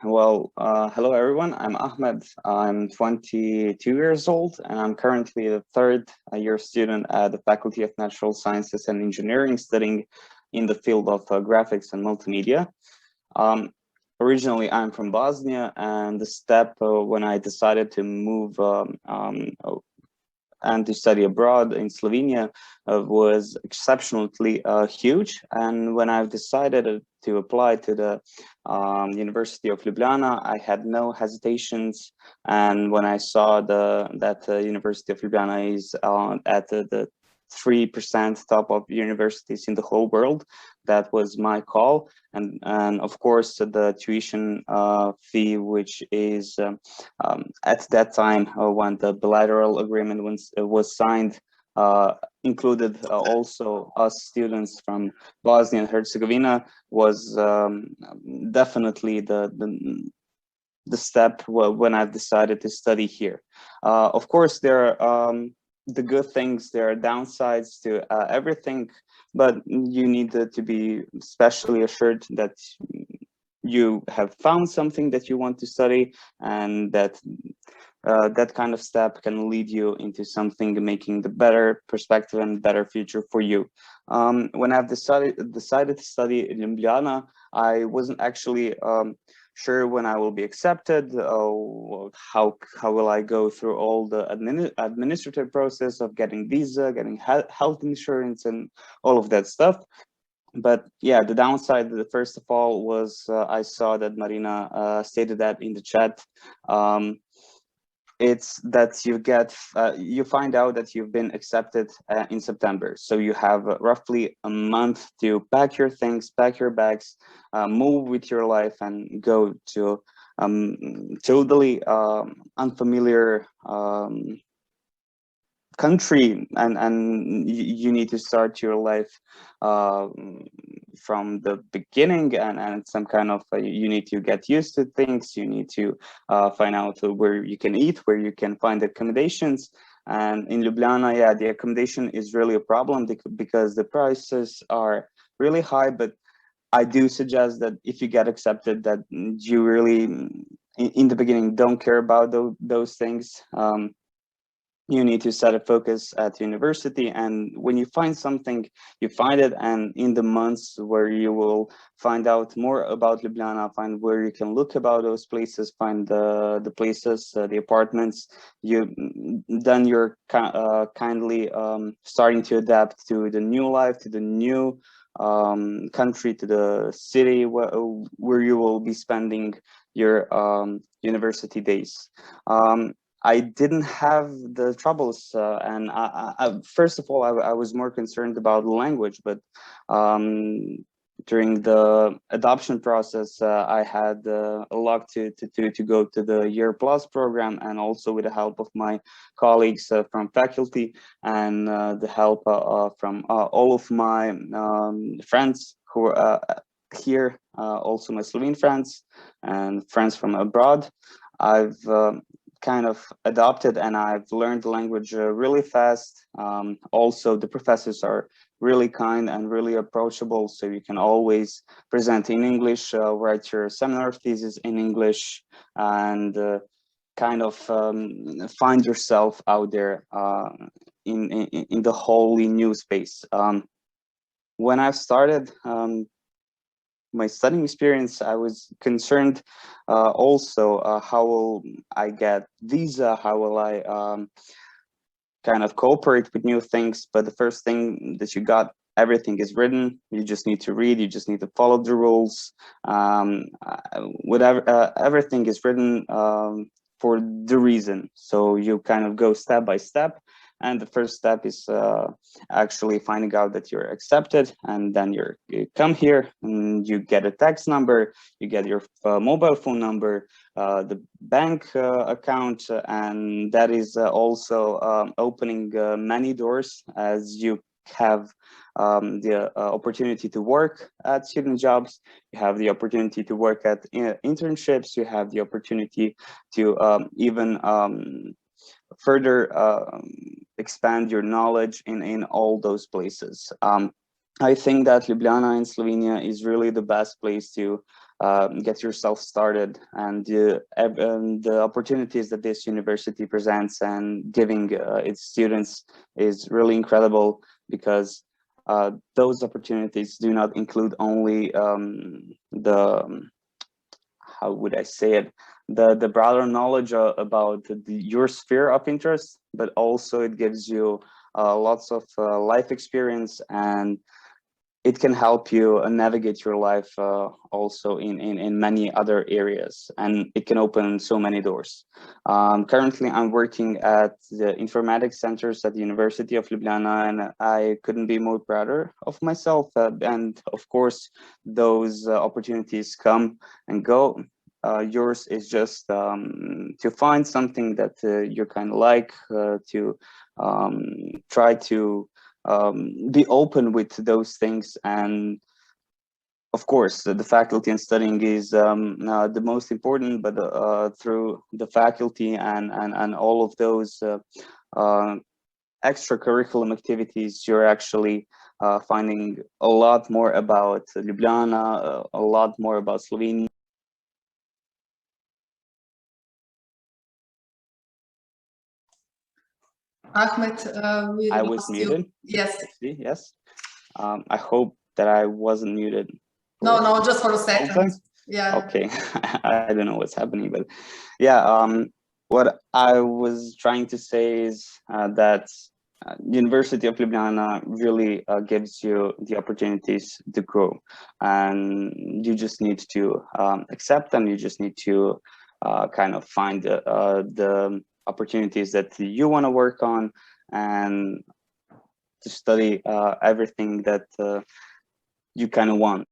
Hello everyone. I'm Ahmed. I'm 22 years old, and I'm currently a third year student at the Faculty of Natural Sciences and Engineering, studying in the field of graphics and multimedia. Um, Originally, I'm from Bosnia, and the step when I decided to move and to study abroad in Slovenia was exceptionally huge. And when I've decided to apply to the University of Ljubljana, I had no hesitations. And when I saw that University of Ljubljana is at the 3% top of universities in the whole world, that was my call. And of course, the tuition fee, which is at that time when the bilateral agreement was signed, included also us students from Bosnia and Herzegovina, was definitely the step when I've decided to study here. Of course, there are the good things, there are downsides to everything, but you need to be especially assured that you have found something that you want to study, and that that kind of step can lead you into something making the better perspective and better future for you. When I've decided to study in Ljubljana, I wasn't actually sure when I will be accepted. How will I go through all the administrative process of getting visa, getting health insurance, and all of that stuff. But yeah, the downside, first of all, was I saw that Marina stated that in the chat. It's that you find out that you've been accepted in September. So you have roughly a month to pack your things, pack your bags, move with your life, and go to totally unfamiliar country, and you need to start your life from the beginning, and some kind of you need to get used to things. You need to find out where you can eat, where you can find accommodations. And in Ljubljana, yeah, the accommodation is really a problem because the prices are really high. But I do suggest that if you get accepted, that you really in the beginning don't care about those things. You need to set a focus at university, and when you find something, you find it. And in the months where you will find out more about Ljubljana, find where you can look about those places, find the places, the apartments, then you're kindly starting to adapt to the new life, to the new country, to the city where you will be spending your university days. I didn't have the troubles, and first of all, I was more concerned about language. But during the adoption process, I had a luck to go to the Year Plus program, and also with the help of my colleagues from faculty, and the help from all of my friends who are here, also my Slovene friends and friends from abroad. I've kind of adopted, and I've learned the language really fast. Also, the professors are really kind and really approachable, so you can always present in English, write your seminar thesis in English, and kind of find yourself out there in the wholly new space. When I started my studying experience, I was concerned also how will I get visa, how will I kind of cooperate with new things. But the first thing that you got, everything is written. You just need to read, you just need to follow the rules. Whatever, everything is written for the reason. So you kind of go step by step. And the first step is actually finding out that you're accepted, and then you come here and you get a tax number, you get your mobile phone number, the bank account, and that is also opening many doors, as you have the opportunity to work at student jobs, you have the opportunity to work at internships, you have the opportunity to even further expand your knowledge in all those places. I think that Ljubljana in Slovenia is really the best place to get yourself started, and the opportunities that this university presents and giving its students is really incredible, because those opportunities do not include only the, how would I say it, the broader knowledge about your sphere of interest, but also it gives you lots of life experience, and it can help you navigate your life also in many other areas, and it can open so many doors. Currently, I'm working at the informatics centers at the University of Ljubljana, and I couldn't be more prouder of myself. And of course, those opportunities come and go. Yours is just to find something that you kind of like, to try to be open with those things. And of course, the faculty and studying is the most important, but through the faculty and all of those extracurriculum activities, you're actually finding a lot more about Ljubljana, a lot more about Slovenia. Ahmed, we I was muted. Yes. Yes. I hope that I wasn't muted. No, just for a second. Yeah. Okay. I don't know what's happening, but yeah. What I was trying to say is that University of Ljubljana really gives you the opportunities to grow, and you just need to accept them. You just need to kind of find the opportunities that you want to work on, and to study everything that you kind of want.